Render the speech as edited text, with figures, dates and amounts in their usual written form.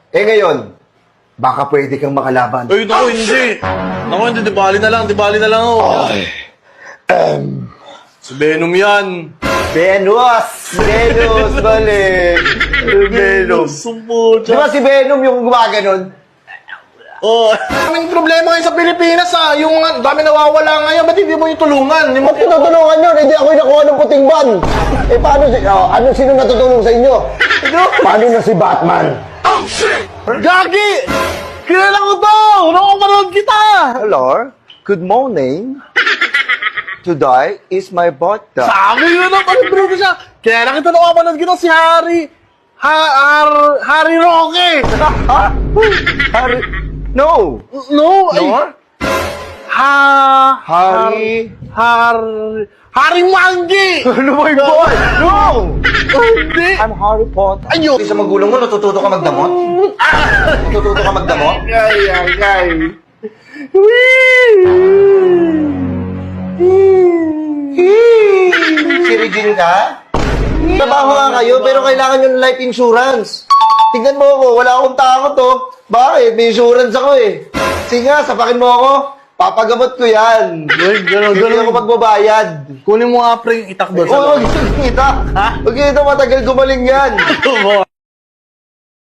Eh ngayon, baka pwede kang makalaban. Ay, naku, hindi. Naku, hindi. Di bali na lang ako. Ay, Si Venom yan. Venus, balik. Venom. Sumpo Di ba si Venom yung gumaganon? Oh, daming problema ngayon sa Pilipinas Yung dami nawawala ngayon. Ba't hindi mo yung tulungan? Hindi mo Ba't tinutulungan yun? Hindi ako yung nakuha ng puting ban. Eh paano sino natutulong sa inyo? Paano na si Batman? Gagi! Kilala ko to! Nakapanood kita! Hello, good morning. Today is my birthday. Sabi yun ang pag-bro ko siya. Kilala kita nakapanood kita si Harry. Harry Roque! Harry... No! No, ay. No? Harry Mangi! Ano ba yung boy? No! Hindi! I'm Harry Potter. Ayun! Sa magulang mo, natututo ka magdamot? Natututo ka magdamot? Ay. Si Regine ka? Trabaho nga kayo, pero kailangan nyo ng life insurance. Tingnan mo ako, wala akong takot to. Bakit? May insurance ako eh. Sige nga, sapakin mo ako. Papagamot ko yan. Uy, Hindi ako ganun. magbabayad. Kunin mo nga pre yung itak doon sa Oo, loob. huwag kita. Ha? Huwag kita, matagal gumaling yan.